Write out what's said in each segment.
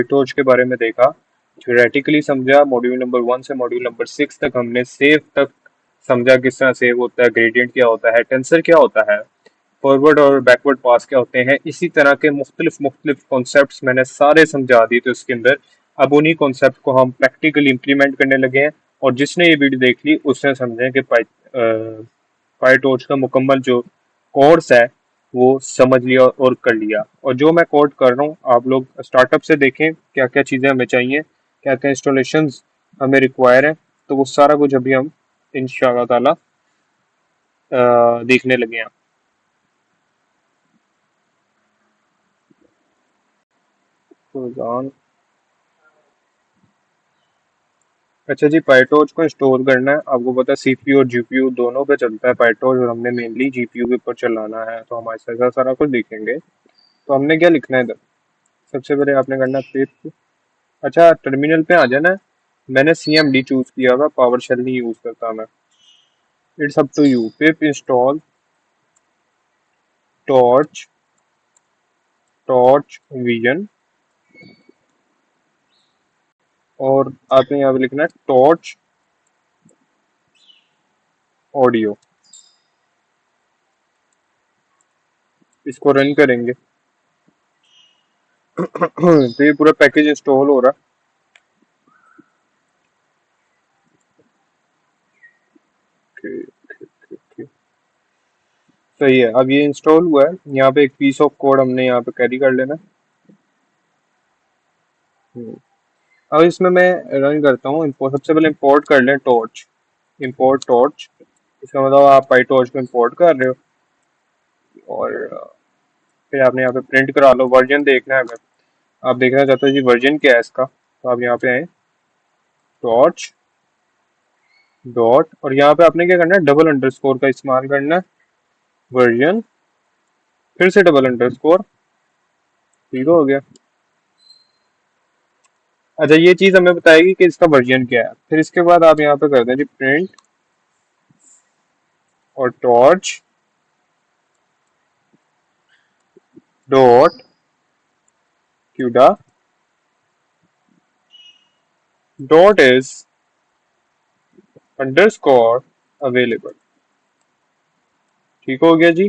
PyTorch के बारे में देखा, थ्योरेटिकली समझा, मॉड्यूल नंबर 1 से मॉड्यूल नंबर 6 तक हमने सेव तक समझा, किस तरह सेव होता है, ग्रेडियंट क्या होता है, टेंसर क्या होता है, फॉरवर्ड और बैकवर्ड पास क्या होते हैं। इसी तरह के मुख्तलिफ कॉन्सेप्ट्स मैंने सारे समझा दिए थे उसके अंदर। अब उन्हीं कॉन्सेप्ट को हम प्रैक्टिकली इम्प्लीमेंट करने लगे हैं, और जिसने ये वीडियो देख ली उसने समझे कि पाईटॉर्च का मुकम्मल जो कोर्स है वो समझ लिया और कर लिया। और जो मैं कोड कर रहा हूँ आप लोग स्टार्टअप से देखें क्या क्या चीज़ें हमें चाहिए, क्या क्या इंस्टॉलेशन हमें रिक्वायर है, तो वो सारा कुछ अभी हम इंशाअल्लाह ताला देखने लगे हैं। तो अच्छा जी, पाइटॉर्च को इंस्टॉल करना है। आपको पता है सीपीयू और जीपीयू दोनों पे चलता है पाइटॉर्च, और हमने मेनली जीपीयू के ऊपर चलाना है, तो हमारे साथ सारा कुछ देखेंगे। तो हमने क्या लिखना है इधर, सबसे पहले आपने करना है पिप। अच्छा, टर्मिनल पे आ जाना है। मैंने CMD चूज किया हुआ, पावर शेल नहीं यूज करता मैं। It's up to you. Pip install torch torch vision, और आपने यहाँ पे लिखना है टॉर्च ऑडियो। इसको रन करेंगे तो ये पूरा पैकेज इंस्टॉल हो रहा है। सही है, अब ये इंस्टॉल हुआ है। यहाँ पे एक पीस ऑफ कोड हमने यहाँ पे कैरी कर लेना। हम्म। अब इसमें मैं रन करता हूँ। इम्पोर्ट, सबसे पहले इंपोर्ट कर लें टॉर्च। इंपोर्ट टॉर्च, इसका मतलब आप पाई टॉर्च को इंपोर्ट कर रहे हो, और फिर आपने यहाँ पे प्रिंट करा लो। वर्जन देखना है, अगर आप देखना चाहते हो जी वर्जन क्या है इसका, तो आप यहाँ पे आए टॉर्च डॉट, और यहाँ पे आपने क्या करना है, डबल अंडरस्कोर का इस्तेमाल करना है, वर्जन, फिर से डबल अंडरस्कोर। ठीक हो गया। अच्छा, ये चीज हमें बताएगी कि इसका वर्जन क्या है। फिर इसके बाद आप यहाँ पे कर दें जी प्रिंट और torch dot CUDA dot is underscore available. ठीक हो गया जी।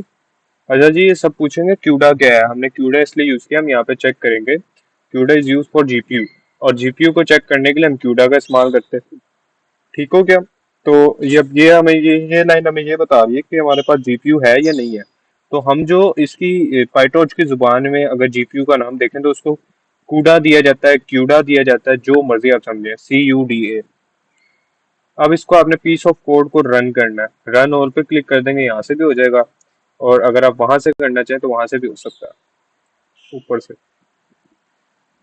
अच्छा जी, ये सब पूछेंगे क्यूडा क्या है। हमने क्यूडा इसलिए यूज किया, हम यहाँ पे चेक करेंगे। CUDA is use for GPU, और जीपीयू को चेक करने के लिए हम क्यूडा का इस्तेमाल करते हैं। ठीक हो गया। तो ये हमें ये लाइन हमें ये बता रही है कि हमारे पास जीपीयू है या नहीं है। तो हम जो इसकी पाइटॉर्च की जुबान में अगर जीपीयू का नाम देखें तो उसको कूडा दिया जाता है, क्यूडा दिया जाता है, जो मर्जी आप समझे, CUDA। अब इसको आपने पीस ऑफ कोड को रन करना है। रन ऑल पे क्लिक कर देंगे, यहाँ से भी हो जाएगा, और अगर आप वहां से करना चाहें तो वहां से भी हो सकता है, ऊपर से।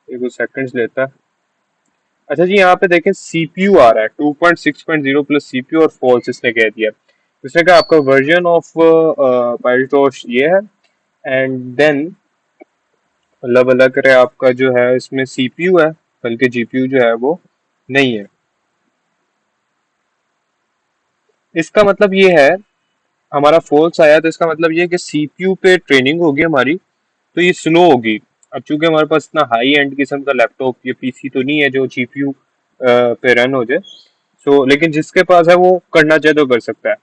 एक दो सेकंड्स लेता है। अच्छा जी, यहाँ पे देखें सीपीयू आ रहा है 2.6.0 प्लस सीपीयू, और फॉल्स इसने कह दिया। इसने कहा आपका वर्जन ऑफ पाइटॉर्च ये है, एंड देन मतलब अल्लाह करे आपका जो है इसमें सीपीयू है, बल्कि जीपीयू जो है वो नहीं है। इसका मतलब ये है, हमारा फॉल्स आया तो इसका मतलब ये है कि सीपीयू पे ट्रेनिंग होगी हमारी, तो ये स्लो होगी। अब चूंकि हमारे पास इतना हाई एंड किस्म का लैपटॉप ये पीसी तो नहीं है जो जीपीयू पे रन हो जाए। सो लेकिन जिसके पास है वो करना चाहे तो कर सकता है।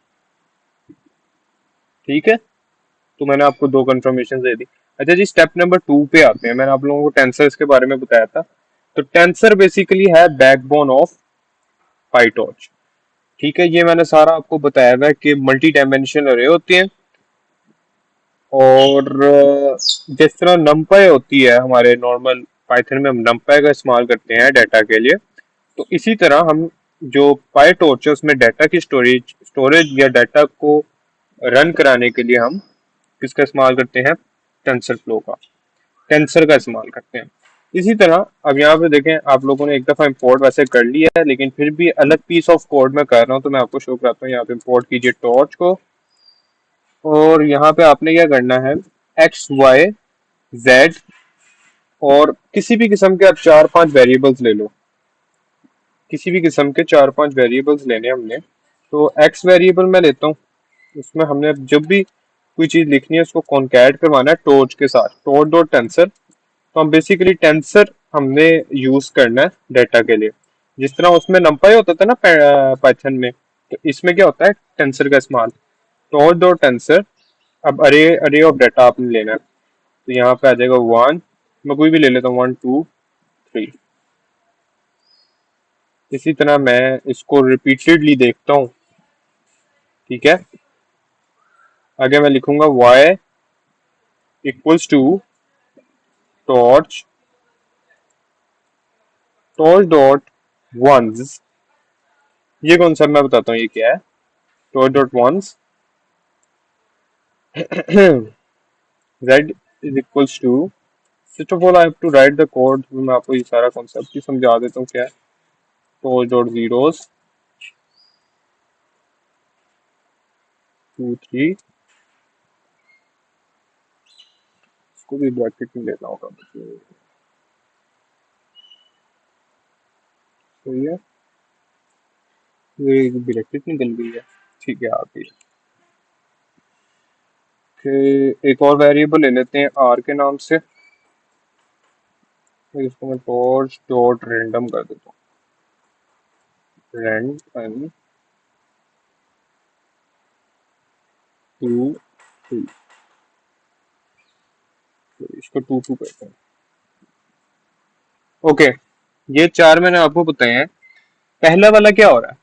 ठीक है, तो मैंने आपको दो कंफर्मेशन दे दी। अच्छा जी, स्टेप नंबर 2 पे आते हैं। मैंने आप लोगों को टेंसर्स के बारे में बताया था। तो टेंसर बेसिकली है बैकबोन ऑफ पाइटॉर्च। ठीक है, ये मैंने सारा आपको बताया हुआ है कि मल्टी डायमेंशनल अरे होती है, और जिस तरह नमपाई होती है हमारे नॉर्मल पाइथन में, हम नमपाई का इस्तेमाल करते हैं डाटा के लिए, तो इसी तरह हम जो पाइटॉर्च है उसमें डाटा की स्टोरेज स्टोरेज या डाटा को रन कराने के लिए हम किसका इस्तेमाल करते हैं, टेंसर फ्लो का, टेंसर का इस्तेमाल करते हैं। इसी तरह अब यहाँ पे देखें, आप लोगों ने एक दफा इंपोर्ट वैसे कर लिया है, लेकिन फिर भी अलग पीस ऑफ कोड में कर रहा हूँ, तो मैं आपको शो कराता हूँ। यहाँ पे इंपोर्ट कीजिए टॉर्च को, और यहाँ पे आपने क्या करना है, XYZ, और किसी भी किस्म के आप 4-5 वेरिएबल्स ले लो। किसी भी किस्म के 4-5 वेरिएबल्स लेने हमने। तो एक्स वेरिएबल मैं लेता हूँ, उसमें हमने जब भी कोई चीज लिखनी है उसको कॉन्कैट करवाना है टॉर्च के साथ, टॉर्च डॉट टेंसर। तो हम बेसिकली टेंसर हमने यूज करना है डाटा के लिए। जिस तरह उसमें numpy होता था ना पाइथन में, तो इसमें क्या होता है टेंसर का इस्तेमाल। टॉर्च डॉट टेंसर, अब अरे अरे ऑफ डाटा आपने लेना है, तो यहाँ पे आ जाएगा वन, मैं कोई भी ले लेता हूँ, 1 2 3। इसी तरह मैं इसको रिपीटेडली देखता हूँ, ठीक है। आगे मैं लिखूंगा y equals to torch torch dot ones. ये कौन सा मैं बताता हूँ ये क्या है, torch dot ones z is equals to, first of all I have to write the code. मैं आपको ये सारा कॉन्सेप्ट ही समझा देता हूँ क्या है। टॉर्च डॉट जीरोस 2 3, इसको भी ब्रैकेट में लेना होगा मुझे, सही है। ये ब्रैकेट निकल गई है, ठीक है, आ गई। फिर एक और वेरिएबल ले लेते हैं आर के नाम से, तो इसको मैं टॉर्च डॉट रैंडम कर देता हूँ, रैंडम 2 2, तो इसको 2 2 करते हैं। ओके, ये चार मैंने आपको बताए हैं। पहला वाला क्या हो रहा है,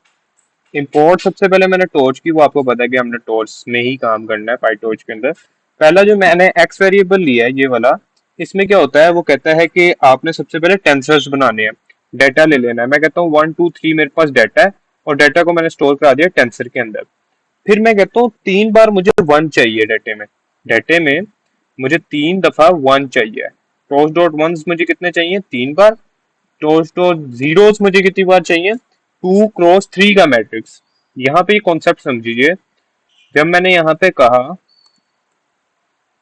इंपोर्ट सबसे पहले मैंने टॉर्च की, वो आपको पता है कि हमने टॉर्च में ही काम करना है पाईटॉर्च के अंदर। पहला जो मैंने एक्स वेरिएबल लिया है ये वाला, इसमें क्या होता है, वो कहता है कि आपने सबसे पहले टेंसर्स बनाने हैं, डाटा ले लेना है। मैं कहता हूँ 1 2 3 मेरे पास डाटा है, और डाटा को मैंने स्टोर करा दिया टेंसर के अंदर। फिर मैं कहता हूँ 3 बार मुझे वन चाहिए डाटे में मुझे 3 दफा वन चाहिए। टॉर्च डॉट वंस मुझे कितने चाहिए, 3 बार। टॉर्च डॉट जीरोस मुझे कितनी बार चाहिए, 2 क्रॉस 3 का मैट्रिक्स। यहाँ पे ये कॉन्सेप्ट समझिए, जब मैंने यहाँ पे कहा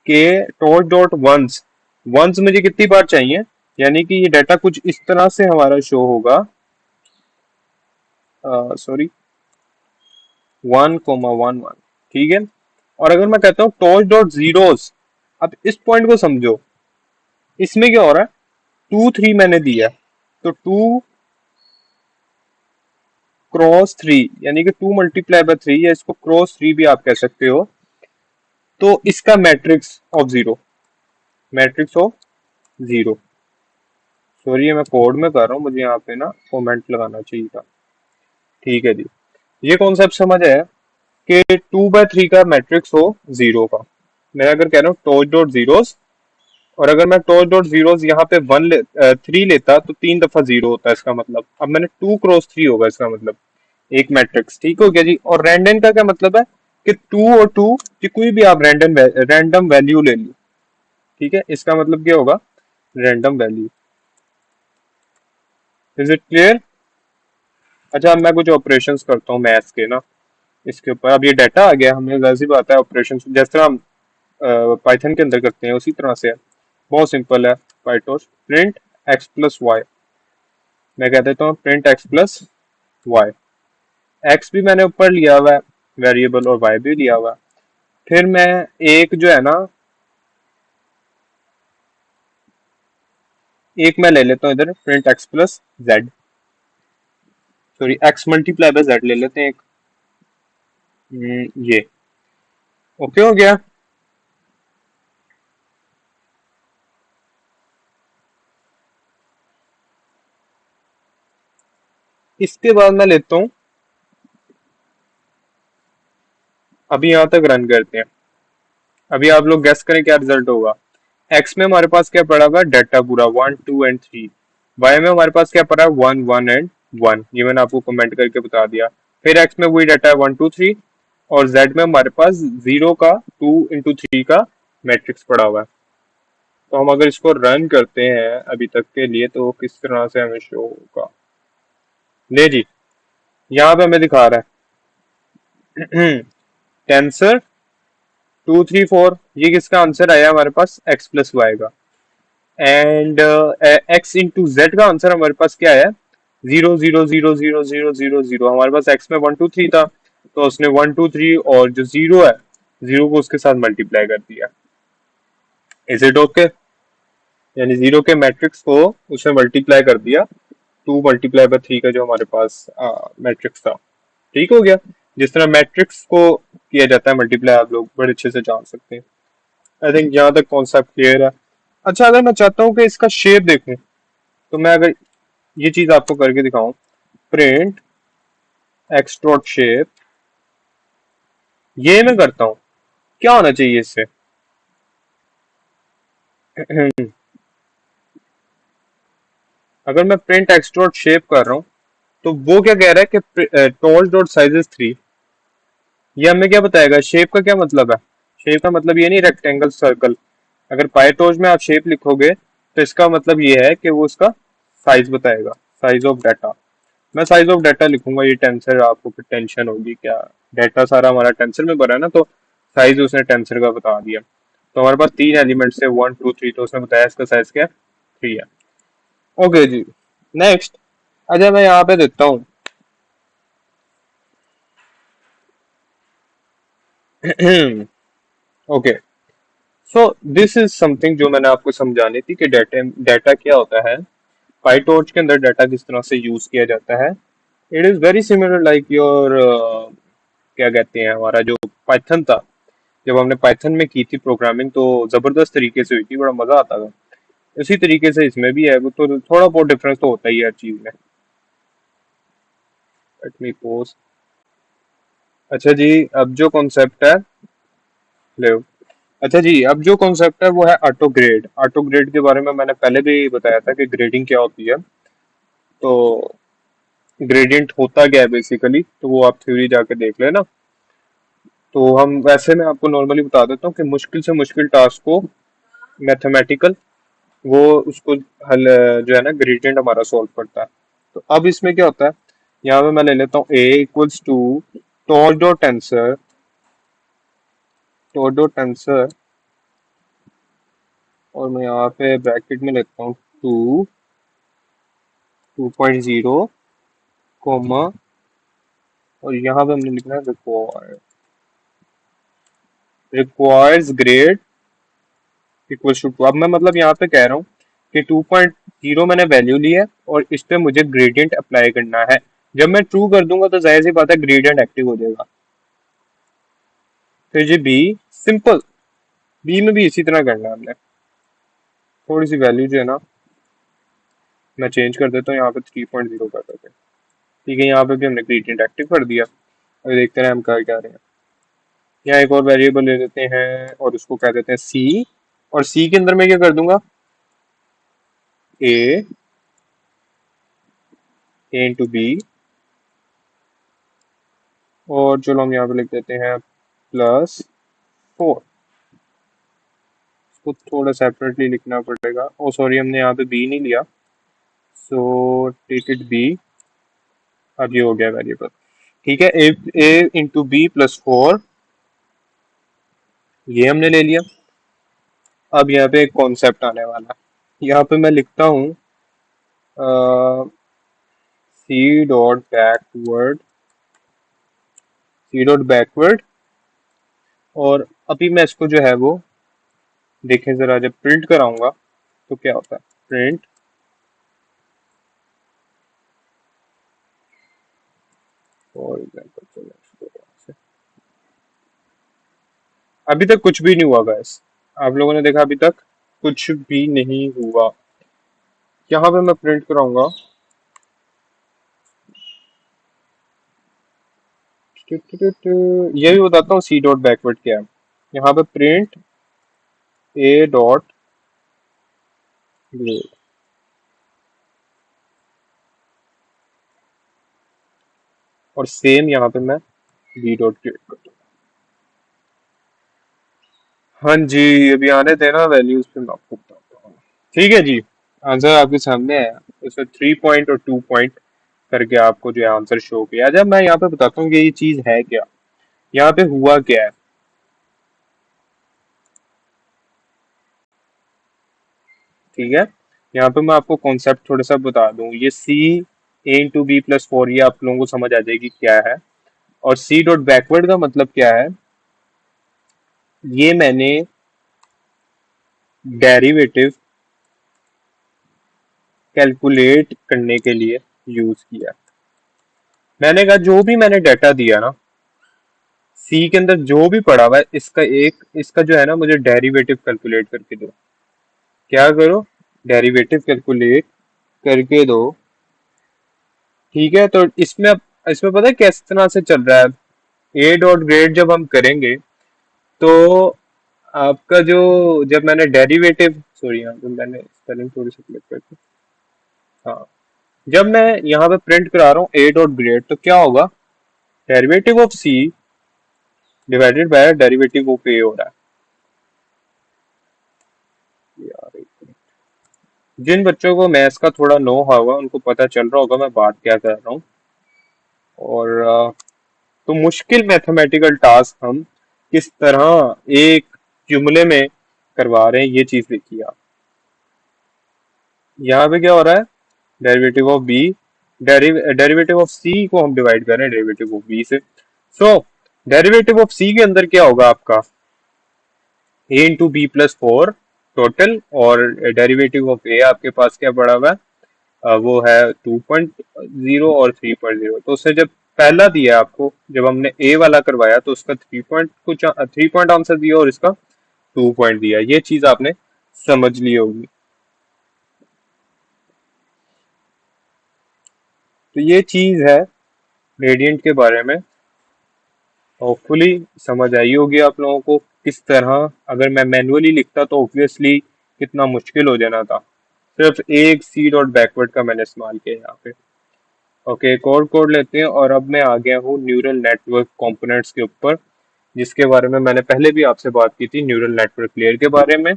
कि टॉर्च डॉट वंस, वंस मुझे कितनी बार चाहिए, यानी कि ये डाटा कुछ इस तरह से हमारा शो होगा, सॉरी 1 1 1, ठीक है। और अगर मैं कहता हूँ टॉर्च डॉट जीरोस, अब इस पॉइंट को समझो, इसमें क्या हो रहा है, 2 3 मैंने दिया, तो 2 क्रॉस 3, यानी कि 2 × 3, या इसको क्रॉस 3 भी आप कह सकते हो। तो इसका matrix of zero, matrix of zero, sorry ये मैं कोड में कर रहा हूँ, मुझे यहाँ पे ना कमेंट लगाना चाहिए था, ठीक है जी। ये कॉन्सेप्ट समझ है कि 2/3 का मैट्रिक्स हो जीरो का। मैं अगर कह रहा हूँ टॉर्च डॉट जीरोस, और अगर मैं टॉर्च डॉट जीरोस यहाँ पे 3 लेता, तो 3 दफा जीरो होता है इसका मतलब। अब मैंने 2 क्रॉस 3 होगा इसका मतलब, एक मैट्रिक्स, ठीक हो गया जी। और रैंडम का क्या मतलब है कि 2 और 2 की कोई भी आप रैंडम वैल्यू ले लो, ठीक है, इसका मतलब क्या होगा, random value. Is it clear? अच्छा, अब मैं कुछ ऑपरेशंस करता हूँ मैथ्स के ना इसके ऊपर। अब ये डाटा आ गया, हमें वैसे बात है ऑपरेशन जिस तरह हम पाइथन के अंदर करते हैं उसी तरह से है, बहुत सिंपल है। पाइटोस प्रिंट एक्स प्लस वाई, मैं कह देता हूँ print x plus y. X भी मैंने ऊपर लिया हुआ है वेरिएबल, और वाई भी लिया हुआ है। फिर मैं एक जो है ना, एक मैं ले लेता हूँ इधर print x plus Z, sorry x multiply by Z ले लेते हैं एक, ये ओके हो गया। इसके बाद मैं लेता हूँ, अभी यहाँ तक रन करते हैं। अभी आप लोग गेस करें क्या रिजल्ट होगा। एक्स में हमारे पास क्या पड़ा हुआ, डाटा पूरा 1 2 एंड 3। वाई में हमारे पास क्या पड़ा है, 1 1 एंड 1, ये मैंने आपको कमेंट करके बता दिया। फिर एक्स में वही डाटा है 1 2 3, और जेड में हमारे पास जीरो का 2 × 3 का मैट्रिक्स पड़ा हुआ है। तो हम अगर इसको रन करते हैं अभी तक के लिए, तो किस तरह से हमें शो होगा, ले जी, यहाँ पे हमें दिखा रहा है टेंसर 2 3 4, ये किसका आंसर आया हमारे पास, एक्स प्लस वाई का। एंड एक्स इंटू जेड का आंसर हमारे पास क्या है, 0 0 0 0 0 0 0। हमारे पास एक्स में 1 2 3 था, तो उसने 1 2 3 और जो जीरो है, जीरो को उसके साथ मल्टीप्लाई कर दिया। Is it okay? यानी 0 के मैट्रिक्स को उसने मल्टीप्लाई कर दिया 2 × 3 का जो हमारे पास मैट्रिक्स था। ठीक हो गया। जिस तरह मैट्रिक्स को किया जाता है मल्टीप्लाई, आप लोग बड़े अच्छे से जान सकते हैं। आई थिंक यहाँ तक कॉन्सेप्ट क्लियर है। अच्छा, अगर मैं चाहता हूँ कि इसका शेप देखूं, तो मैं अगर ये चीज आपको करके दिखाऊं, प्रिंट एक्स डॉट शेप, ये मैं करता हूँ, क्या होना चाहिए इससे? अगर मैं प्रिंट एक्स डॉट शेप कर रहा हूँ, तो वो क्या कह रहा है कि टॉल डॉट साइज इज 3। ये हमें क्या बताएगा? शेप का क्या मतलब है? शेप का मतलब ये नहीं रेक्टेंगल सर्कल। अगर पाइटोज में आप शेप लिखोगे तो इसका मतलब ये है कि वो उसका साइज बताएगा, साइज ऑफ डाटा। मैं साइज ऑफ डाटा लिखूंगा, ये टेंसर, आपको फिर टेंशन होगी क्या, डाटा सारा हमारा टेंसर में भरा है ना, तो साइज उसने टेंसर का बता दिया। तो हमारे पास 3 एलिमेंट्स है, 1 2 3, तो उसने बताया इसका साइज क्या है, 3 है। ओके जी, नेक्स्ट। अच्छा, मैं यहाँ पे देता हूँ। Okay, so this is something जो मैंने आपको समझानी थी कि डाटा डाटा क्या होता है, पाइटॉर्च के अंदर डाटा किस तरह से यूज किया जाता है। It is very similar like your, क्या कहते हैं, हमारा जो पाइथन था, जब हमने पाइथन में की थी प्रोग्रामिंग, तो जबरदस्त तरीके से हुई थी, बड़ा मजा आता था। इसी तरीके से इसमें भी है, वो तो थोड़ा बहुत डिफरेंस तो होता ही है हर चीज में। Let me post. अच्छा जी, अब जो कॉन्सेप्ट है, ले, अच्छा जी, अब जो कॉन्सेप्ट है वो है ऑटो ग्रेड। ऑटो ग्रेड के बारे में मैंने पहले भी बताया था कि ग्रेडिंग क्या होती है। तो ग्रेडियंट होता क्या है बेसिकली, तो वो आप थ्योरी जाके देख लेना। तो हम वैसे, मैं आपको नॉर्मली बता देता हूँ कि मुश्किल से मुश्किल टास्क को मैथमेटिकल, वो उसको हल, जो है ना, ग्रेडियंट हमारा सॉल्व करता है। तो अब इसमें क्या होता है, यहाँ पे मैं ले लेता हूँ ए इक्वल्स टू टोरडो टेंसर, टोरडो टेंसर, और मैं यहाँ पे ब्रैकेट में लेता हूँ 2.0 कोमा, और यहाँ पे हमने लिखना है रिक्वायर्स ग्रेड इक्वल्स टू 2। अब मैं मतलब यहाँ पे कह रहा हूँ कि 2.0 मैंने वैल्यू ली है और इस पे मुझे ग्रेडियंट अप्लाई करना है। जब मैं ट्रू कर दूंगा तो जाहिर सी बात है ग्रेडियंट एक्टिव हो जाएगा। फिर जी बी, सिंपल, बी में भी इसी तरह करना है हमने। थोड़ी सी वैल्यू जो है ना, मैं चेंज कर देता हूँ, यहाँ पे 3.0 कर देते हैं। ठीक है, यहाँ पे भी हमने ग्रेडियंट एक्टिव कर दिया। अभी देखते हैं हम कर क्या रहे हैं। यहाँ एक और वेरिएबल ले लेते हैं और उसको कह देते हैं सी, और सी के अंदर मैं क्या कर दूंगा, ए, ए इंटू बी, और चलो हम यहाँ पे लिख देते हैं +4। इसको थोड़ा सेपरेटली लिखना पड़ेगा। ओ सॉरी, हमने यहाँ पे बी नहीं लिया, सो टेक इट बी। अब ये हो गया वेरिएबल। ठीक है, ए इंटू बी +4, ये हमने ले लिया। अब यहाँ पे एक कॉन्सेप्ट आने वाला है, यहाँ पे मैं लिखता हूँ c dot backward, c dot backward, और अभी मैं इसको जो है वो देखें जरा, जब प्रिंट कराऊंगा तो क्या होता है, प्रिंट, फॉर एग्जाम्पल, चलो इसको यहाँ से, अभी तक कुछ भी नहीं हुआ गाइस। आप लोगों ने देखा अभी तक कुछ भी नहीं हुआ। यहाँ पे मैं प्रिंट कराऊंगा, ये भी बताता हूँ सी डॉट बैकवर्ड क्या है। यहाँ पे प्रिंट ए डॉट ग्रेड, और सेम यहाँ पे मैं बी डॉट ग्रेड कर दूँ। हाँ जी, अभी आने देना वैल्यूज पे मैं आपको बताता हूँ। ठीक है जी, आंसर आपके सामने है। उसमें 3 पॉइंट और 2 पॉइंट करके आपको जो है आंसर शो किया। जब मैं यहाँ पे बताता हूँ कि ये चीज है क्या, यहाँ पे हुआ क्या है। ठीक है, यहाँ पे मैं आपको कॉन्सेप्ट थोड़ा सा बता दूं। ये सी A × B +4, ये आप लोगों को समझ आ जाएगी क्या है। और सी डॉट बैकवर्ड का मतलब क्या है, ये मैंने डेरिवेटिव कैलकुलेट करने के लिए यूज किया। मैंने कहा जो भी मैंने डाटा दिया ना, सी के अंदर जो भी पड़ा हुआ है, इसका जो है ना, मुझे डेरिवेटिव कैलकुलेट करके दो। क्या करो? डेरिवेटिव कैलकुलेट करके दो। ठीक है, तो इसमें पता है किस तरह से चल रहा है। ए डॉट ग्रेड जब हम करेंगे तो आपका जो, जब मैंने डेरिवेटिव, सॉरी यहाँ पे मैंने स्पेलिंग थोड़ी सी क्लिक करके, हाँ, जब मैं यहाँ पे प्रिंट करा रहा हूँ ए डॉट ग्रेड, तो क्या होगा? Derivative of C divided by derivative of A हो रहा है यार। जिन बच्चों को मैथ्स का थोड़ा नो होगा उनको पता चल रहा होगा मैं बात क्या कर रहा हूँ। और तो मुश्किल मैथमेटिकल टास्क हम किस तरह एक जुमले में करवा रहे हैं, ये चीज देखिए आप। यहाँ पे क्या हो रहा है? Derivative of B, derivative of C को हम डिवाइड कर रहे हैं डेरिवेटिव ऑफ बी से। सो डेरिवेटिव ऑफ सी के अंदर क्या होगा आपका? A into B plus four total, और डेरिवेटिव ऑफ ए आपके पास क्या पड़ा हुआ है? वो है 2.0 और 3.0। तो उससे जब पहला दिया आपको, जब हमने ए वाला करवाया तो उसका 3 पॉइंट आंसर दिया और इसका 2 पॉइंट दिया। ये चीज आपने समझ ली होगी। तो ये चीज है ग्रेडियंट के बारे में। होपफुली समझ आई होगी आप लोगों को। किस तरह अगर मैं मैन्युअली लिखता तो ऑब्वियसली कितना मुश्किल हो जाना था। सिर्फ एक सी डॉट बैकवर्ड का मैंने इस्तेमाल किया यहाँ पे। ओके, एक और कोड लेते हैं, और अब मैं आ गया हूँ न्यूरल नेटवर्क कंपोनेंट्स के ऊपर, जिसके बारे में मैंने पहले भी आपसे बात की थी, न्यूरल नेटवर्क लेयर के बारे में।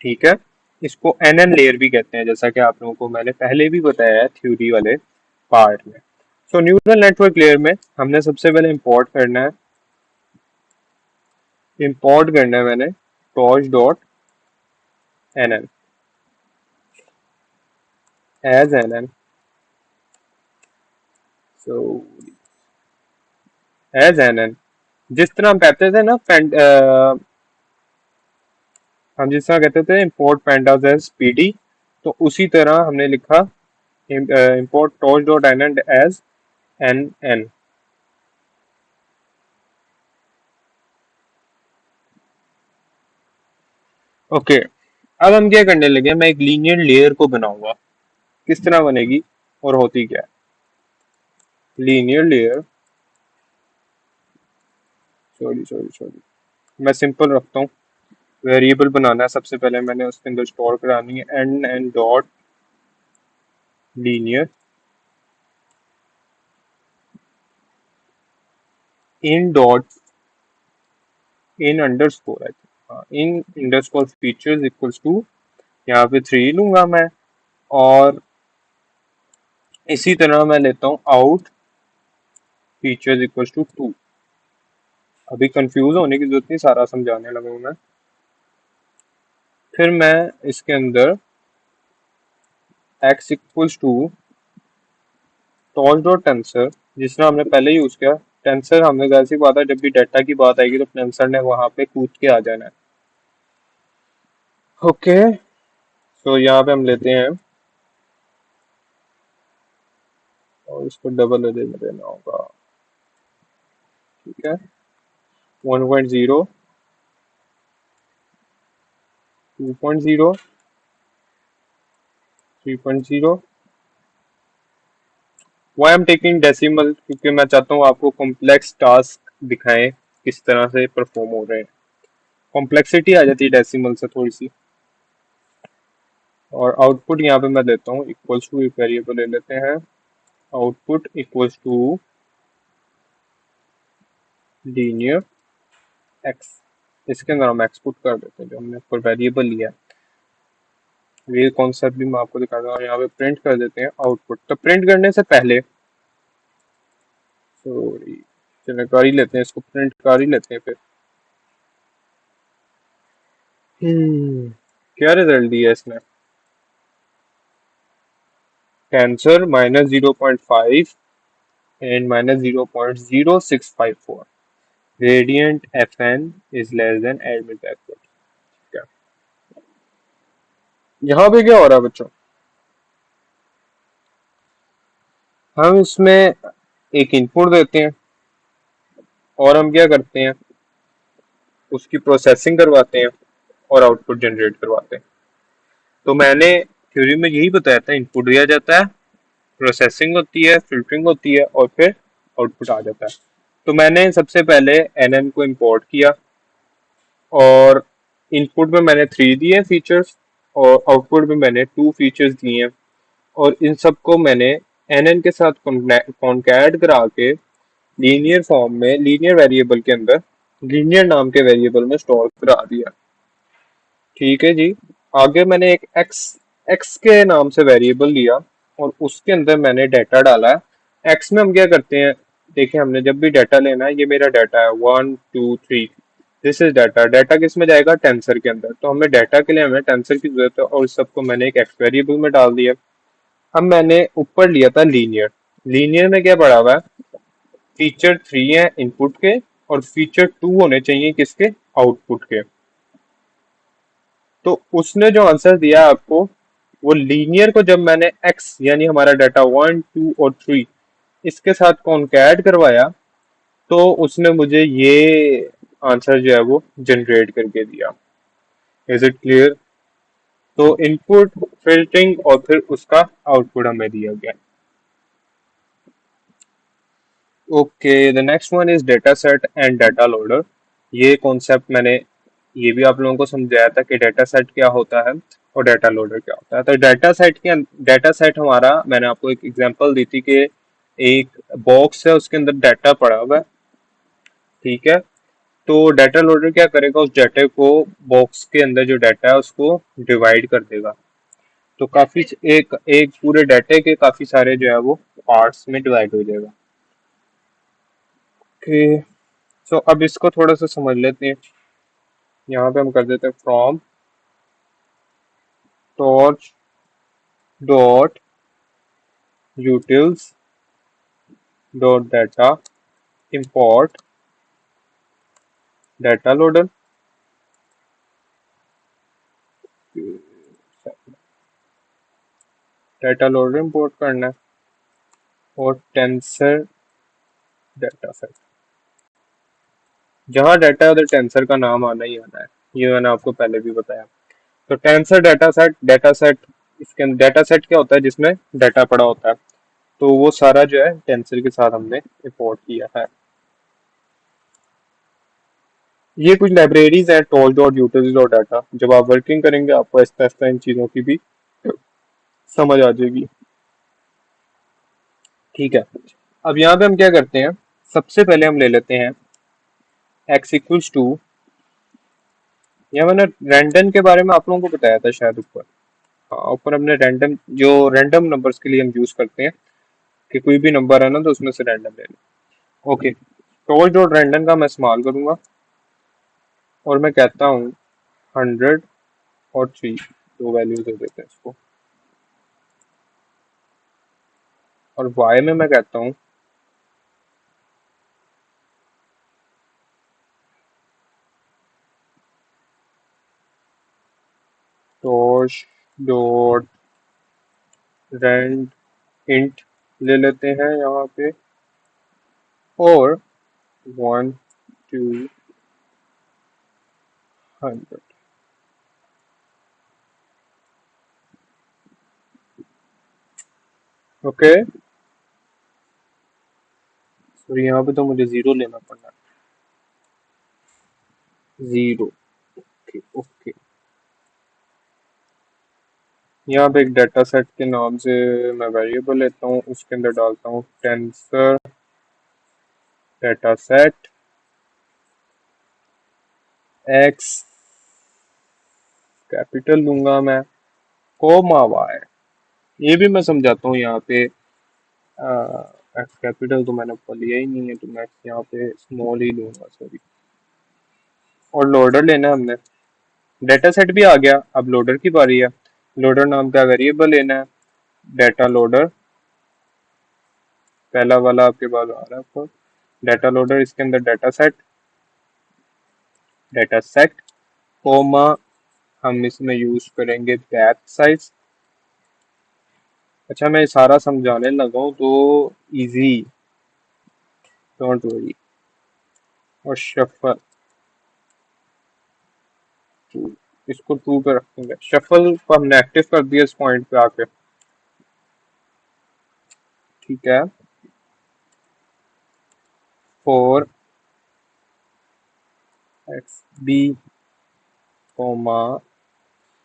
ठीक है, इसको एनएन लेयर भी कहते हैं, जैसा कि आप लोगों को मैंने पहले भी बताया है थ्योरी वाले पार्ट में। सो न्यूरल नेटवर्क लेयर में हमने सबसे पहले इंपोर्ट करना है मैंने torch dot nn as nn. So as nn, जिस तरह हम कहते थे ना, हम जिस तरह कहते थे इंपोर्ट pandas एज पीडी, तो उसी तरह हमने लिखा import torch dot nn as n n. Okay, अब हम क्या करने लगे, मैं एक लीनियर लेयर को बनाऊंगा। किस तरह बनेगी और होती क्या है linear layer? Sorry sorry sorry, मैं सिंपल रखता हूँ। वेरिएबल बनाना है सबसे पहले, मैंने उसके अंदर स्टोर करानी है n N dot linear in dot in underscore है, हाँ, in underscore features equals to, यहाँ पे 3 लूंगा मैं। और इसी तरह मैं लेता हूँ आउट फीचर्स इक्वल्स टू 2। अभी कंफ्यूज होने की जरूरत नहीं, सारा समझाने लगा हूँ मैं। फिर मैं इसके अंदर x equals to torch dot tensor, जिस तरह हमने पहले यूज किया। टेंसर हमने जैसी बात है, जब भी डाटा की बात आएगी तो टेंसर ने वहां पे कूद के आ जाना है। ओके, तो यहाँ पे हम लेते हैं और इसको डबल एज में देना होगा। ठीक है, 1.0, 2.0, 3.0। वाई एम टेकिंग डेसिमल, क्योंकि मैं चाहता हूँ आपको कॉम्प्लेक्स टास्क दिखाएं किस तरह से परफॉर्म हो रहे हैं। कॉम्प्लेक्सिटी आ जाती है डेसिमल से थोड़ी सी। और आउटपुट यहाँ पे मैं देता हूँ इक्वल्स टू, एक वेरिएबल ले लेते हैं, output equals to linear x. इसके अंदर हम एक्सपुट कर देते हैं जो हमने ऊपर वेरिएबल लिया है। ये कॉन्सेप्ट भी मैं आपको दिखा दूंगा, और यहाँ पे प्रिंट कर देते हैं आउटपुट। तो प्रिंट करने से पहले, सॉरी, चलो कर ही लेते हैं, इसको प्रिंट कर ही लेते हैं फिर। क्या रिजल्ट दिया इसने? Cancer -0.5 and -0.0654, gradient fn is less than admit backward। क्या? यहाँ पे क्या हो रहा है बच्चों, हम इसमें एक इनपुट देते हैं और हम क्या करते हैं, उसकी प्रोसेसिंग करवाते हैं और आउटपुट जनरेट करवाते हैं। तो मैंने थ्योरी में यही बताया था, इनपुट दिया जाता है, प्रोसेसिंग होती है, फिल्टरिंग होती है और फिर आउटपुट आ जाता है। तो मैंने सबसे पहले एनएन को इंपोर्ट किया और इनपुट में मैंने 3 दिए फीचर्स और आउटपुट में मैंने 2 फीचर्स दिए हैं। और इन सबको मैंने एनएन के साथ कॉन्कैट करा के लीनियर फॉर्म में, लीनियर वेरिएबल के अंदर, लीनियर नाम के वेरिएबल में स्टोर करा दिया। ठीक है जी। आगे मैंने एक एक्स एक्स के नाम से वेरिएबल लिया और उसके अंदर मैंने डाटा डाला है। एक्स में हम क्या करते हैं, देखिए हमने जब भी डाटा लेना है, ये मेरा डाटा है 1 2 3, दिस इज डाटा। डाटा किस में जाएगा, टेंसर के अंदर। तो हमें डाटा के लिए हमें टेंसर की जरूरत है और इस सबको मैंने एक एक्स वेरिएबल में डाल दिया। अब मैंने ऊपर लिया था लीनियर। लीनियर में क्या पड़ा हुआ है, फीचर 3 है इनपुट के और फीचर 2 होने चाहिए किसके, आउटपुट के। तो उसने जो आंसर दिया आपको, वो लीनियर को जब मैंने एक्स यानी हमारा डाटा 1 2 और 3 इसके साथ कॉन्कैट करवाया, तो उसने मुझे ये आंसर जो है वो जनरेट करके दिया। Is it clear? तो इनपुट, फिल्टरिंग और फिर उसका आउटपुट हमें दिया गया। Okay, the next one is data set and data loader. ये कॉन्सेप्ट मैंने ये भी आप लोगों को समझाया था कि डाटा सेट क्या होता है और डाटा लोडर क्या होता है। तो डाटा सेट हमारा, मैंने आपको एक एग्जांपल दी थी कि एक बॉक्स है, उसके अंदर डाटा पड़ा हुआ है। ठीक है। तो डाटा लोडर क्या करेगा, उस डाटा को, बॉक्स के अंदर जो डाटा है उसको डिवाइड कर देगा। तो काफी एक एक पूरे डाटे के काफी सारे जो है वो पार्ट्स में डिवाइड हो जाएगा। ओके, सो अब इसको थोड़ा सा समझ लेते हैं। यहाँ पे हम कर देते हैं from torch dot utils dot data import data loader. Data loader import करना है और टेंसर डाटा सेट, जहाँ डाटा है उधर टेंसर का नाम आना ही आना है, ये मैंने आपको पहले भी बताया। तो टेंसर डाटा सेट इसके अंदर डाटा सेट क्या होता है, जिसमें डाटा पड़ा होता है। तो वो सारा जो है टेंसर के साथ हमने इंपोर्ट किया है। ये कुछ लाइब्रेरीज हैं, toll dot utilities dot data. जब आप वर्किंग करेंगे आपको आहिस्ता आहिस्ता इन चीजों की भी समझ आ जाएगी। ठीक है। अब यहाँ पे हम क्या करते हैं, सबसे पहले हम ले लेते हैं x इक्वल्स टू, या मैंने रैंडम के बारे में आप लोगों को बताया था शायद ऊपर। हाँ, ऊपर हमने रैंडम, जो रैंडम नंबर्स के लिए हम यूज करते हैं कि कोई भी नंबर है ना तो उसमें से रैंडम ले लो। ओके, टोल डॉट रैंडम का मैं इस्तेमाल करूंगा और मैं कहता हूँ 100 और 3, दो वैल्यूज दे देते हैं इसको। और y में मैं कहता हूँ टोश डॉट रैंड इंट ले लेते हैं यहाँ पे, और 1 to 100। ओके, तो यहाँ पे तो मुझे 0 लेना पड़ना, 0। ओके ओके, यहाँ पे एक डाटा सेट के नाम से मैं वेरिएबल लेता हूँ, उसके अंदर डालता हूँ tensor data set x, capital लूंगा मैं, कोमा वाई। ये भी मैं समझाता हूँ यहाँ पे, एक्स कैपिटल तो मैंने ऊपर लिया ही नहीं है, तो मैं यहाँ पे स्मॉल ही लूंगा, सॉरी। और लोडर लेना है हमने, डाटा सेट भी आ गया, अब लोडर की बारी है। लोडर नाम का वेरिएबल लेना है, डाटा लोडर, पहला वाला आपके पास आ रहा है आपको, डाटा लोडर। इसके अंदर डाटा सेट कोमा हम इसमें यूज करेंगे बैच साइज। अच्छा मैं सारा समझाने लगा हूँ तो इजी, डोंट वरी। और शफल टू, इसको टू पे रखेंगे। शफल को हमने एक्टिव कर दिया इस पॉइंट पे आके। ठीक है। For x b comma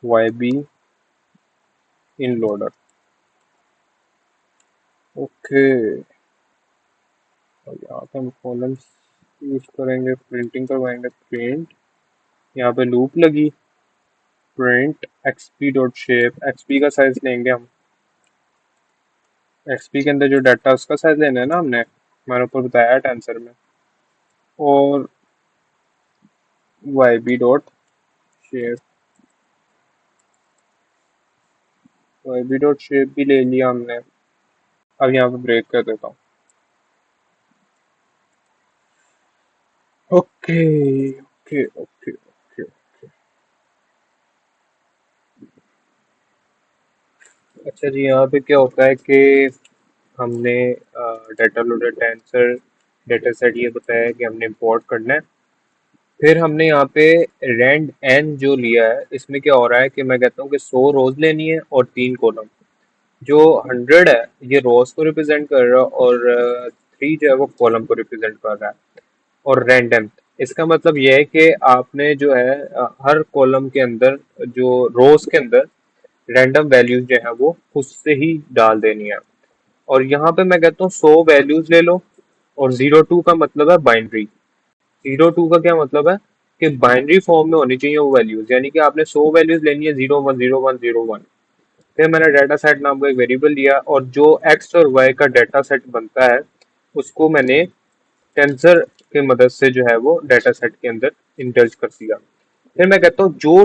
y b in loader. Okay. और यहाँ पे हम कॉलम्स यूज करेंगे, प्रिंटिंग करवाएंगे, प्रिंट, यहाँ पे लूप लगी, print xb dot shape. Xb का साइज लेंगे हम, एक्सपी के अंदर जो डाटा उसका साइज लेना है ना हमने, मैंने ऊपर बताया टेंसर में। और y b dot shape, y b dot shape भी ले लिया हमने। अब यहाँ पे ब्रेक कर देता हूँ। Okay okay okay okay. अच्छा जी, यहाँ पे क्या होता है कि हमने data loader tensor data set ये बताया कि हमने इंपोर्ट करना है। फिर हमने यहाँ पे रेंड एन जो लिया है, इसमें क्या हो रहा है कि मैं कहता हूँ कि 100 रोज लेनी है और 3 कॉलम। जो 100 है ये रोज को रिप्रेजेंट कर रहा है और 3 जो है वो कॉलम को रिप्रेजेंट कर रहा है। और रैंडम, इसका मतलब यह है कि आपने जो है हर कॉलम के अंदर, जो रोज के अंदर रैंडम वैल्यूज जो है वो खुद से ही डाल देनी है। और यहाँ पे मैं कहता हूँ 100 वैल्यूज ले लो। और 02 का मतलब है बाइनरी। 02 का क्या मतलब है कि बाइनरी फॉर्म में होनी चाहिए वो वैल्यूज, यानी कि आपने 100 वैल्यूज लेनी है, 010101। फिर मैंने डाटा सेट नाम का एक वेरिएबल लिया और जो एक्स और वाई का डाटा सेट बनता है उसको मैंने टेंसर की मदद से जो है वो डाटा सेट के अंदर इंटर्ज कर दिया। फिर मैं कहता हूँ जो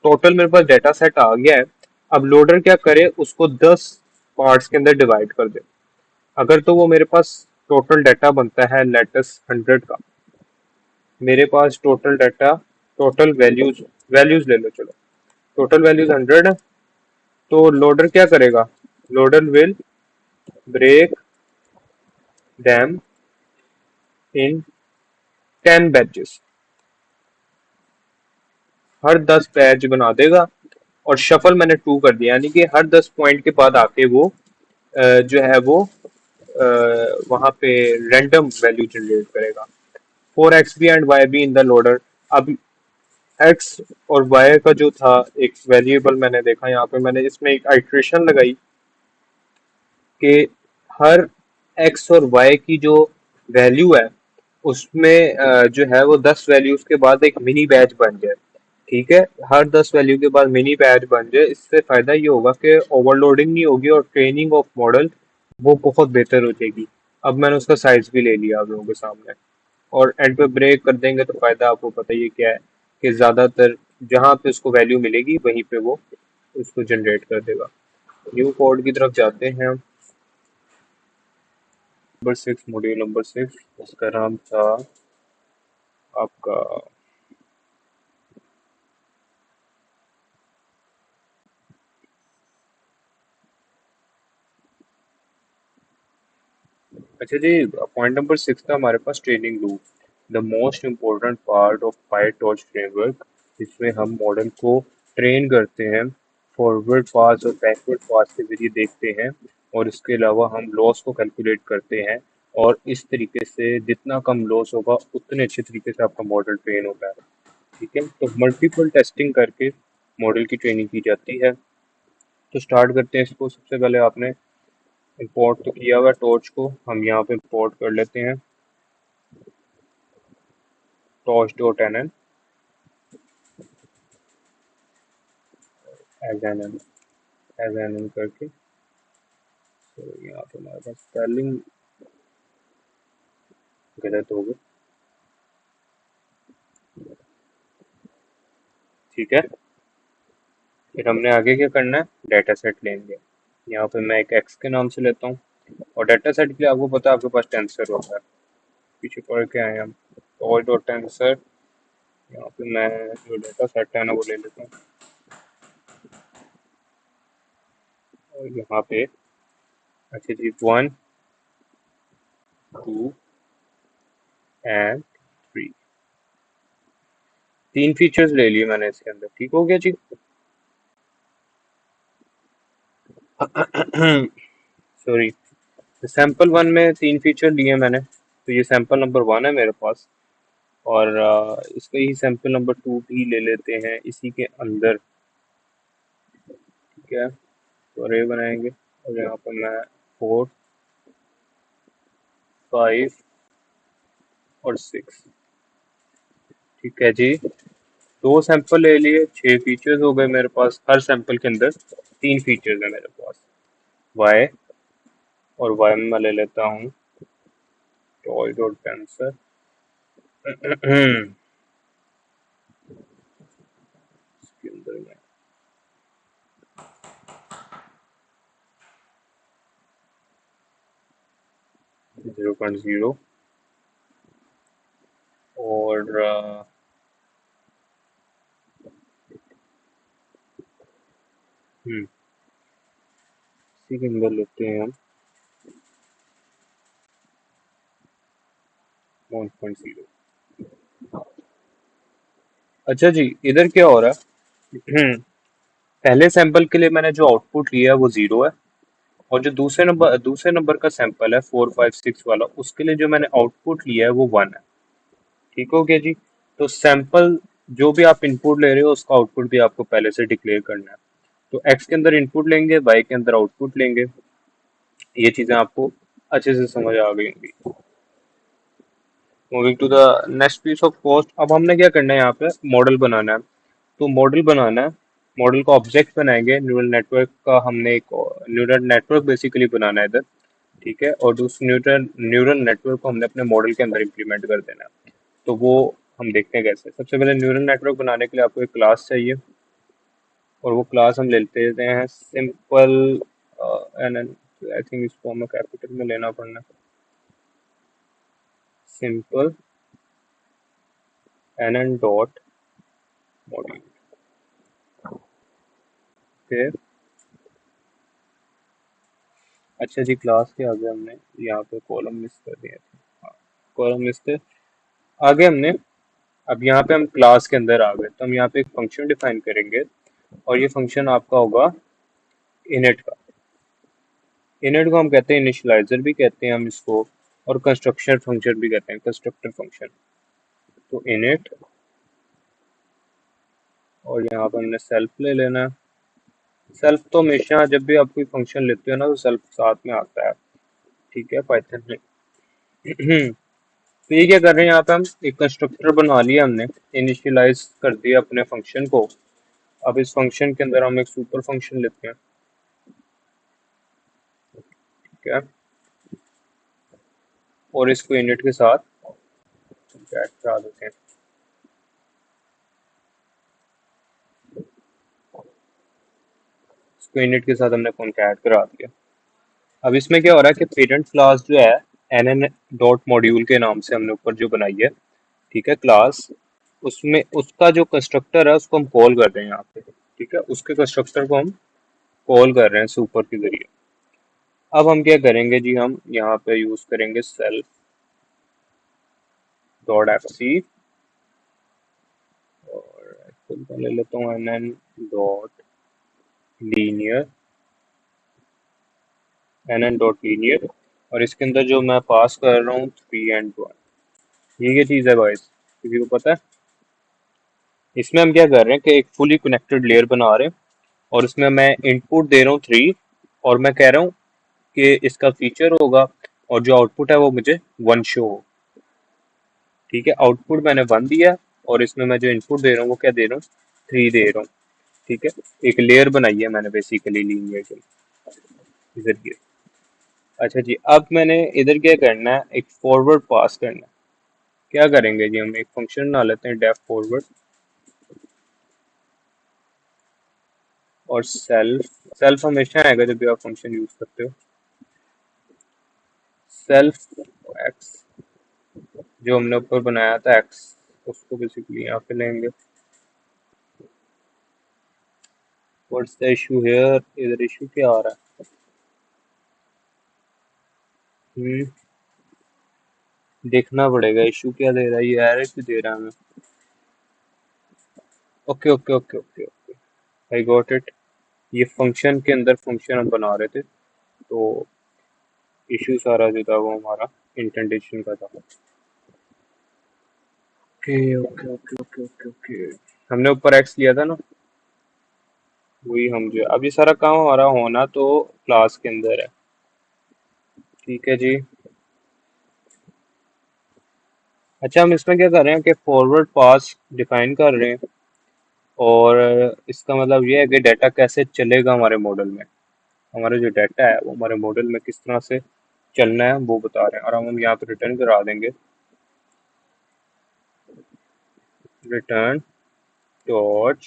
टोटल मेरे पास डाटा सेट आ गया है, अब लोडर क्या करे, उसको 10 पार्ट्स के अंदर डिवाइड कर दे। अगर तो वो मेरे पास टोटल डाटा बनता है लेटेस्ट 100 का, मेरे पास total data, total values, values ले लो चलो, टोटल वैल्यूज 100 है। तो लोडर क्या करेगा, loader will break them in 10 batches, हर 10 बैच बना देगा। और शफल मैंने 2 कर दिया, यानी कि हर 10 पॉइंट के बाद आके वो जो है वो वहां पे रैंडम वैल्यू जनरेट करेगा। For x b and y b in the loader. अब एक्स और वाई का जो था एक वेरिएबल मैंने देखा, यहाँ पे मैंने इसमें एक आइट्रेशन लगाई कि हर एक्स और वाई की जो वैल्यू है उसमें जो है वो 10 वैल्यूज के बाद एक मिनी बैच बन जाए। ठीक है, हर 10 वैल्यू के बाद मिनी बैच बन जाए। इससे फायदा ये होगा कि ओवरलोडिंग नहीं होगी और ट्रेनिंग ऑफ मॉडल वो बहुत बेहतर हो जाएगी। अब मैंने उसका साइज भी ले लिया आप लोगों के सामने। और एंड पे ब्रेक कर देंगे तो फायदा आपको पता ही है क्या है, कि ज्यादातर जहां पे उसको वैल्यू मिलेगी वहीं पे वो उसको जनरेट कर देगा। न्यू कोड की तरफ जाते हैं हम। नंबर 6, मॉड्यूल नंबर 6, उसका नाम था आपका। अच्छा जी, पॉइंट नंबर 6 था हमारे पास training loop, the most important part of PyTorch framework. इसमें हम मॉडल को ट्रेन करते हैं, फॉरवर्ड पास और बैकवर्ड पास के जरिए देखते हैं। और इसके अलावा हम लॉस को कैलकुलेट करते हैं। और इस तरीके से जितना कम लॉस होगा उतने अच्छे तरीके से आपका मॉडल ट्रेन होता है। ठीक है, तो मल्टीपल टेस्टिंग करके मॉडल की ट्रेनिंग की जाती है। तो स्टार्ट करते हैं इसको। सबसे पहले आपने इंपोर्ट तो किया हुआ टॉर्च को, हम यहाँ पे इंपोर्ट कर लेते हैं torch dot n n as n n, as n n करके। तो यहाँ पे हमारे पास स्पेलिंग गलत हो गई। ठीक है, फिर हमने आगे क्या करना है, डाटा सेट लेंगे। यहाँ पे मैं एक एक्स के नाम से लेता हूँ। और डाटा सेट के लिए आपको पता है आपके पास टेंसर होता है, पीछे पढ़ के आए हम टॉर्च डॉट टेंसर। यहाँ पे मैं जो डाटा सेट है ना वो ले लेता हूँ। और यहाँ पे अच्छा जी 1 2 एंड 3 तीन फीचर्स ले लिए मैंने इसके अंदर। ठीक हो गया जी। सॉरी, सैंपल वन में तीन फीचर लिए मैंने, तो ये सैंपल नंबर वन है मेरे पास। और इसका ही सैंपल नंबर टू भी ले लेते हैं इसी के अंदर। ठीक है, तो अरे बनाएंगे और यहाँ पर मैं 4 5 और 6। ठीक है जी, दो सैंपल ले लिए, 6 फीचर्स हो गए मेरे पास। हर सैंपल के अंदर तीन फीचर्स है मेरे पास। वाई, और वाई में मैं ले लेता हूँ टॉय डॉट कैंसर। इसके अंदर मैं 0.0 और इसी के अंदर लेते हैं हम 1.0। अच्छा जी, इधर क्या हो रहा है? पहले सैंपल के लिए मैंने जो आउटपुट लिया है वो 0 है, और जो दूसरे नंबर का सैंपल है 4 5 6 वाला, उसके लिए जो मैंने आउटपुट लिया है वो 1 है। ठीक हो गया जी। तो सैंपल जो भी आप इनपुट ले रहे हो उसका आउटपुट भी आपको पहले से डिक्लेयर करना है। तो एक्स के अंदर इनपुट लेंगे, वाई के अंदर आउटपुट लेंगे। ये चीजें आपको अच्छे से समझ आ गई होंगी। Moving to the next piece of code, अब हमने क्या करना है, यहाँ पे मॉडल बनाना है। तो मॉडल बनाना है, मॉडल का ऑब्जेक्ट बनाएंगे। न्यूरल नेटवर्क का हमने एक न्यूरल नेटवर्क बेसिकली बनाना है इधर। ठीक है, और उस न्यूरल न्यूरल नेटवर्क को हमने अपने मॉडल के अंदर इम्प्लीमेंट कर देना है। तो वो हम देखते हैं कैसे। सबसे पहले न्यूरल नेटवर्क बनाने के लिए आपको एक क्लास चाहिए, और वो क्लास हम लेते हैं simple n n. I think इसको हमें कैपिटल में लेना पड़ना, simple n N dot module. फिर अच्छा जी, क्लास के आगे हमने यहाँ पे कॉलम मिस कर दिए थे। हाँ, कॉलम मिस थे। आगे हमने, अब यहाँ पे हम क्लास के अंदर आ गए, तो हम यहाँ पे एक फंक्शन डिफाइन करेंगे, और ये फंक्शन आपका होगा इनिट का। इनिट को हम कहते हैं इनिशियलाइजर भी कहते हैं हम इसको, और कंस्ट्रक्शन फंक्शन भी कहते हैं, कंस्ट्रक्टर फंक्शन। तो इनिट, और यहाँ पे हमने सेल्फ ले लेना है। सेल्फ तो हमेशा जब भी आप कोई फंक्शन लेते हो ना, तो सेल्फ साथ में आता है। ठीक है, पाइथन में। तो ये क्या कर रहे हैं, यहाँ पे हम एक कंस्ट्रक्टर बना लिया हमने, इनिशियलाइज कर दिया अपने फंक्शन को। अब इस फंक्शन के अंदर हम एक सुपर फंक्शन लेते हैं। ठीक है, और इसको इनिट के साथ ऐड करा देते हैं। इसको इनिट के साथ हमने कॉन्कैट करा दिया। अब इसमें क्या हो रहा है कि पेरेंट क्लास जो है एन एन डॉट मॉड्यूल के नाम से हमने ऊपर जो बनाई है, ठीक है, क्लास, उसमें उसका जो कंस्ट्रक्टर है उसको हम कॉल कर रहे हैं यहाँ पे। ठीक है, उसके कंस्ट्रक्टर को हम कॉल कर रहे हैं सुपर के जरिए। अब हम क्या करेंगे जी, हम यहाँ पे यूज करेंगे सेल्फ डॉट एफ सी, और ले लेता हूँ n N dot linear, n N dot linear, और इसके अंदर जो मैं पास कर रहा हूँ 3 and 1। ये क्या चीज़ है गाइस, किसी को पता है? इसमें हम क्या कर रहे हैं कि एक फुली कनेक्टेड लेयर बना रहे हैं, और इसमें मैं इनपुट दे रहा हूँ 3, और मैं कह रहा हूँ कि इसका फीचर होगा, और जो आउटपुट है वो मुझे 1 शो हो। ठीक है, आउटपुट मैंने 1 दिया, और इसमें मैं जो इनपुट दे रहा हूँ वो क्या दे रहा हूँ, 3 दे रहा हूँ। ठीक है, एक लेयर बनाई है मैंने बेसिकली लीनियर के जरिए। अच्छा जी, अब मैंने इधर क्या करना है, एक फॉरवर्ड पास करना है। क्या करेंगे जी, हम एक फंक्शन बना लेते हैं डेफ फॉरवर्ड, और सेल्फ, सेल्फ हमेशा आएगा जब भी आप फंक्शन यूज करते हो। सेल्फ एक्स, जो हमने ऊपर बनाया था एक्स, उसको बेसिकली यहाँ पे लेंगे। व्हाट्स द इशू हियर, इधर इशू क्या आ रहा है? हम्म, देखना पड़ेगा इशू क्या दे रहा है, ये एरर क्यों दे रहा है हमें। Okay okay okay okay okay, I got it. ये फंक्शन के अंदर फंक्शन हम बना रहे थे, तो इशू सारा जो था वो हमारा इंटेंटेशन का था। Okay okay okay okay okay okay, हमने ऊपर एक्स लिया था ना, वही हम जो अब ये सारा काम हमारा होना तो क्लास के अंदर है। ठीक है जी। अच्छा, हम इसमें क्या कर रहे हैं कि फॉरवर्ड पास डिफाइन कर रहे हैं, और इसका मतलब ये है कि डाटा कैसे चलेगा हमारे मॉडल में। हमारा जो डाटा है वो हमारे मॉडल में किस तरह से चलना है वो बता रहे हैं, और हम यहाँ पे रिटर्न करा देंगे, return dot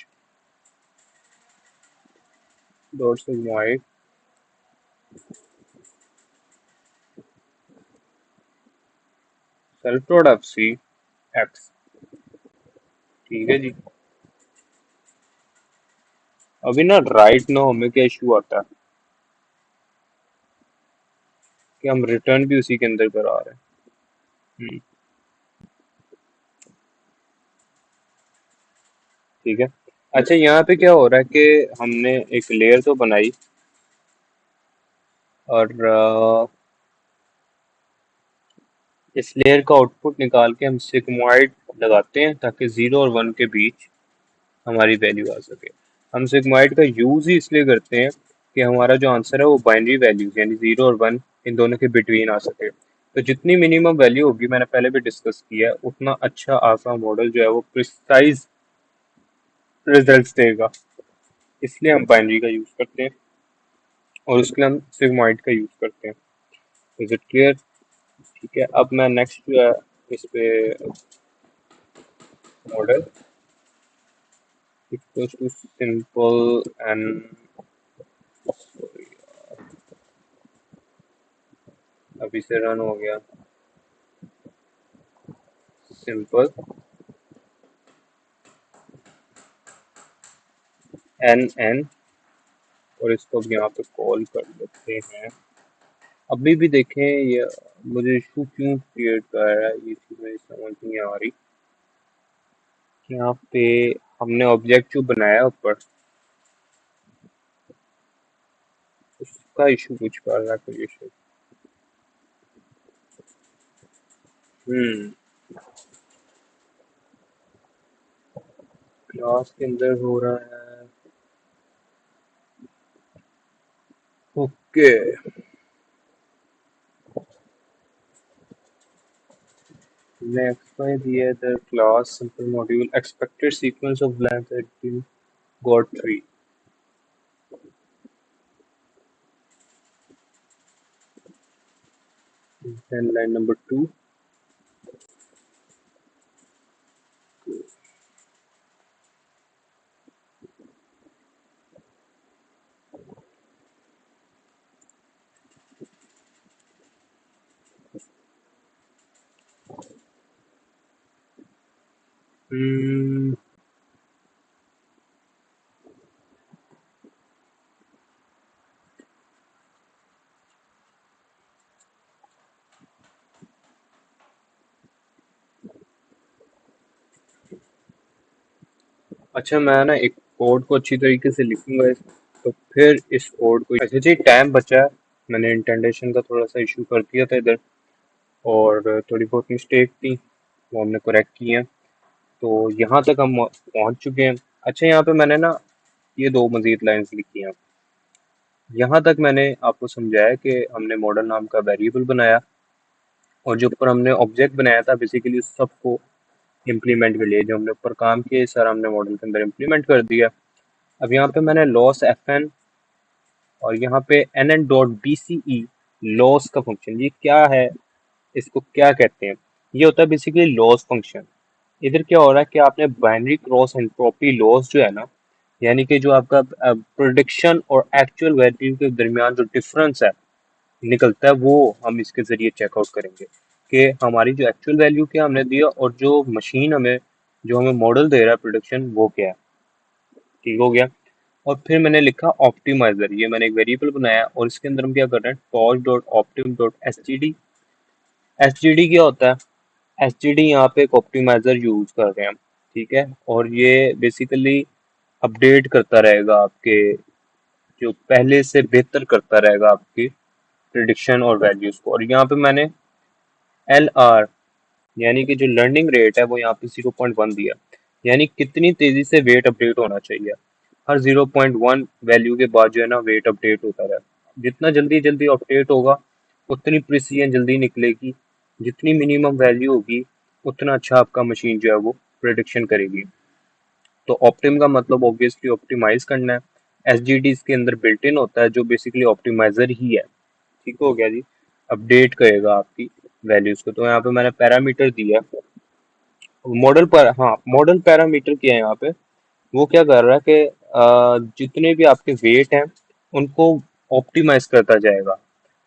dot sigmoid self dot f c x. ठीक है जी। अभी ना राइट नो हमें क्या इशू आता है कि हम रिटर्न भी उसी के अंदर करा रहे हैं। हम्म, ठीक है। अच्छा, यहाँ पे क्या हो रहा है कि हमने एक लेयर तो बनाई, और इस लेयर का आउटपुट निकाल के हम सिग्मॉइड लगाते हैं ताकि 0 और 1 के बीच हमारी वैल्यू आ सके। हम सिग्मॉइड का यूज ही इसलिए करते हैं कि हमारा जो आंसर है वो बाइनरी वैल्यूज यानी 0 और 1 इन दोनों के बिटवीन आ सके। तो जितनी मिनिमम वैल्यू होगी, मैंने पहले भी डिस्कस किया है, उतना अच्छा आपका मॉडल जो है वो प्रिसाइज रिजल्ट्स देगा। इसलिए हम बाइनरी का यूज करते हैं, और उसके लिए हम सिग्मॉइड का यूज करते हैं। Is it clear? ठीक है, अब मैं नेक्स्ट जो है इस पे model equals to simple and, अभी से रन हो गया, सिंपल एन एन, और इसको अब यहाँ पे कॉल कर लेते हैं। अभी भी देखें ये मुझे इशू क्यों क्रिएट कर रहा है, ये चीज़ मेरी समझ नहीं आ रही। यहाँ पे हमने ऑब्जेक्ट जो बनाया है ऊपर, उसका इशू कुछ कर रहा है कोई इशू। हम्म, क्लास के अंदर हो रहा है। ओके, हमने एक्सपाई दिया है the class simple module expected sequence of length at got 3, then line number 2। Hmm, अच्छा, मैं ना एक कोड को अच्छी तरीके से लिखूंगा तो फिर इस कोड को। अच्छा जी, टाइम बचा है, मैंने इंटेंडेशन का थोड़ा सा इशू कर दिया था इधर, और थोड़ी बहुत मिस्टेक थी वो हमने करेक्ट की है। तो यहाँ तक हम पहुँच चुके हैं। अच्छा, यहाँ पे मैंने ना ये दो मजीद लाइंस लिखी हैं। यहाँ तक मैंने आपको समझाया कि हमने मॉडल नाम का वेरिएबल बनाया, और जो ऊपर हमने ऑब्जेक्ट बनाया था बेसिकली उस सबको इम्प्लीमेंट के लिए जो हमने ऊपर काम किए सर हमने मॉडल के अंदर इम्प्लीमेंट कर दिया। अब यहाँ पे मैंने लॉस एफ एन, और यहाँ पे N N dot B C E, loss का फंक्शन, ये क्या है, इसको क्या कहते हैं? ये होता है बेसिकली लॉस फंक्शन। इधर क्या हो रहा है कि आपने बाइनरी क्रॉस एंट्रोपी लॉस जो है ना, यानी कि जो आपका प्रोडिक्शन और एक्चुअल वैल्यू के दरमियान जो डिफरेंस है निकलता है, वो हम इसके जरिए चेकआउट करेंगे कि हमारी जो एक्चुअल वैल्यू क्या हमने दिया और जो मशीन हमें जो हमें मॉडल दे रहा है प्रोडिक्शन वो क्या है। ठीक हो गया। और फिर मैंने लिखा ऑप्टिमाइजर, ये मैंने एक वेरिएबल बनाया और इसके अंदर हम क्या कर रहे हैं, pause dot ऑप्टिम dot S G D. S G D क्या होता है, एस जी डी यहाँ पे एक ऑप्टिमाइजर यूज कर रहे हैं हम, ठीक है। और ये बेसिकली अपडेट करता रहेगा आपके, जो पहले से बेहतर करता रहेगा आपकी प्रिडिक्शन और वैल्यूज को। और यहाँ पे मैंने एल आर यानी कि जो लर्निंग रेट है वो यहाँ पे 0.1 दिया, यानी कितनी तेजी से वेट अपडेट होना चाहिए। हर 0.1 वैल्यू के बाद जो है ना वेट अपडेट होता रहे, जितना जल्दी जल्दी अपडेट होगा उतनी प्रिसीजन जल्दी निकलेगी, जितनी मिनिमम वैल्यू होगी उतना अच्छा आपका मशीन जो है वो प्रिडिक्शन करेगी। तो ऑप्टिम का मतलब ऑब्वियसली ऑप्टिमाइज करना है, एस जी डी इसके अंदर बिल्ट इन होता है जो बेसिकली ऑप्टिमाइजर ही है। ठीक हो गया जी, अपडेट करेगा आपकी वैल्यूज को। तो यहाँ पे मैंने पैरामीटर दिया मॉडल पर, हाँ मॉडल पैरामीटर क्या है यहाँ पे, वो क्या कर रहा है कि जितने भी आपके वेट हैं उनको ऑप्टिमाइज करता जाएगा।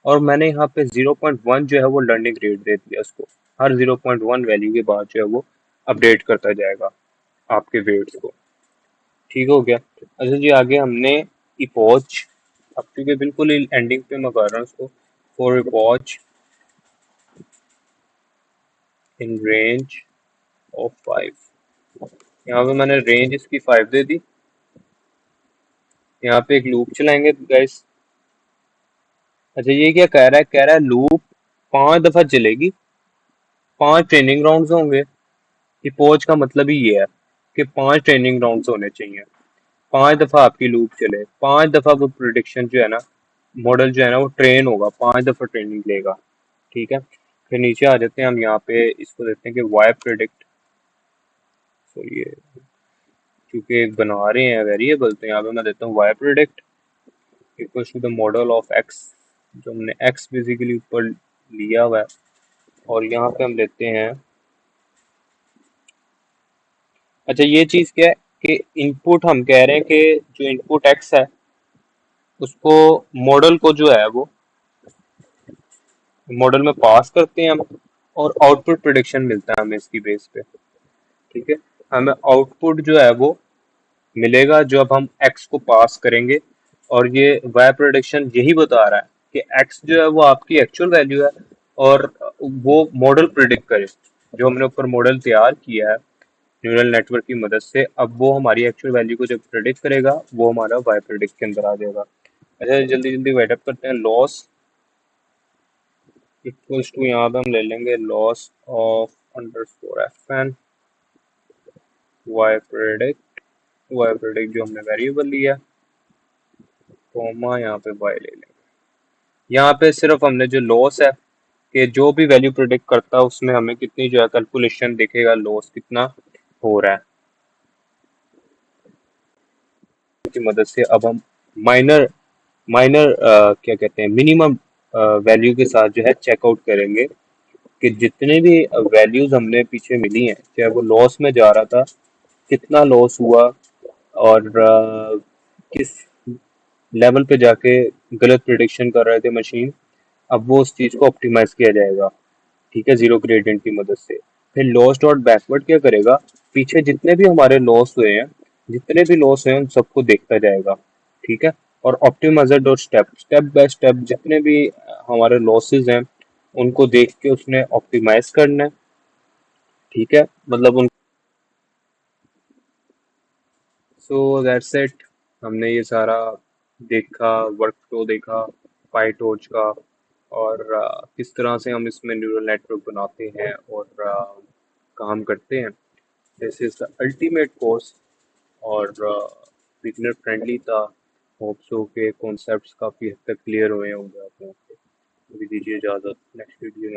और मैंने यहाँ पे 0.1 जो है वो लर्निंग रेट दे दिया उसको, हर 0.1 वैल्यू के बाद जो है वो अपडेट करता जाएगा आपके वेट्स को। ठीक हो गया। अच्छा जी, आगे हमने इपोच, अब क्योंकि बिल्कुल ही एंडिंग पे मैं कर रहा हूँ उसको, for epoch in range of 5, यहाँ पे मैंने रेंज इसकी 5 दे दी। यहाँ पे एक लूप चलाएंगे गाइस। अच्छा ये क्या कह रहा है, कह रहा है लूप 5 दफा चलेगी, 5 ट्रेनिंग राउंड्स होंगे। ये पोच का मतलब ही ये है कि 5 ट्रेनिंग राउंड्स होने चाहिए, 5 दफा आपकी लूप चले, 5 दफा वो प्रिडिक्शन जो है ना, मॉडल जो है ना वो ट्रेन होगा, 5 दफा ट्रेनिंग लेगा। ठीक है, फिर नीचे आ जाते हैं हम, यहाँ पे इसको देते हैं कि वाई प्रिडिक्ट। तो ये क्योंकि एक बना रहे हैं वेरिएबल, तो यहाँ पे मैं देता हूँ y predict equal to the model of x, जो हमने एक्स बेसिकली ऊपर लिया हुआ है। और यहाँ पे हम लेते हैं, अच्छा ये चीज क्या है कि इनपुट हम कह रहे हैं कि जो इनपुट एक्स है उसको मॉडल को जो है वो मॉडल में पास करते हैं हम, और आउटपुट प्रिडिक्शन मिलता है हमें इसकी बेस पे। ठीक है, हमें आउटपुट जो है वो मिलेगा जब हम एक्स को पास करेंगे। और ये वाई प्रिडिक्शन यही बता रहा है कि एक्स जो है वो आपकी एक्चुअल वैल्यू है, और वो मॉडल प्रिडिक्ट करे, जो हमने ऊपर मॉडल तैयार किया है न्यूरल नेटवर्क की मदद से, अब वो हमारी एक्चुअल वैल्यू को जब प्रिडिक्ट करेगा वो हमारा वाई प्रिडिक्ट के अंदर आ जाएगा। अच्छा जल्दी जल्दी वेट अप करते हैं। लॉस इक्वल्स टू, यहाँ पे हम ले लेंगे loss of underscore f n y predict, y predict जो हमने वेरिएबल लिया, कॉमा यहाँ पे वाई ले लेंगे। यहाँ पे सिर्फ हमने जो लॉस है कि जो भी वैल्यू प्रिडिक्ट करता है उसमें हमें कितनी जो है कैलकुलेशन दिखेगा, लॉस कितना हो रहा है की मदद से। अब हम माइनर माइनर क्या कहते हैं, मिनिमम वैल्यू के साथ जो है चेकआउट करेंगे कि जितने भी वैल्यूज हमने पीछे मिली हैं, चाहे वो लॉस में जा रहा था कितना लॉस हुआ, और किस लेवल पे जाके गलत प्रिडिक्शन कर रहे थे मशीन, अब वो उस चीज को ऑप्टिमाइज किया जाएगा। ठीक है, जीरो ग्रेडियंट की मदद से। फिर लॉस डॉट बैकवर्ड क्या करेगा, पीछे जितने भी हमारे लॉस हुए हैं, जितने भी लॉस हुए हैं उन सबको देखता जाएगा। ठीक है, और optimizer dot step, step by step जितने भी हमारे लॉसेस हैं उनको देख के उसने ऑप्टिमाइज करना है। ठीक है, मतलब उन, सो दैट्स इट। हमने ये सारा देखा, वर्क फ्लो देखा पाईटॉर्च का, और किस तरह से हम इसमें न्यूरल नेटवर्क बनाते हैं और काम करते हैं। This is the ultimate course, और बिगनर फ्रेंडली था। होप सो के कॉन्सेप्ट्स काफ़ी हद तक क्लियर हुए होंगे आप लोगों को। अभी दीजिए इजाज़त, नेक्स्ट वीडियो में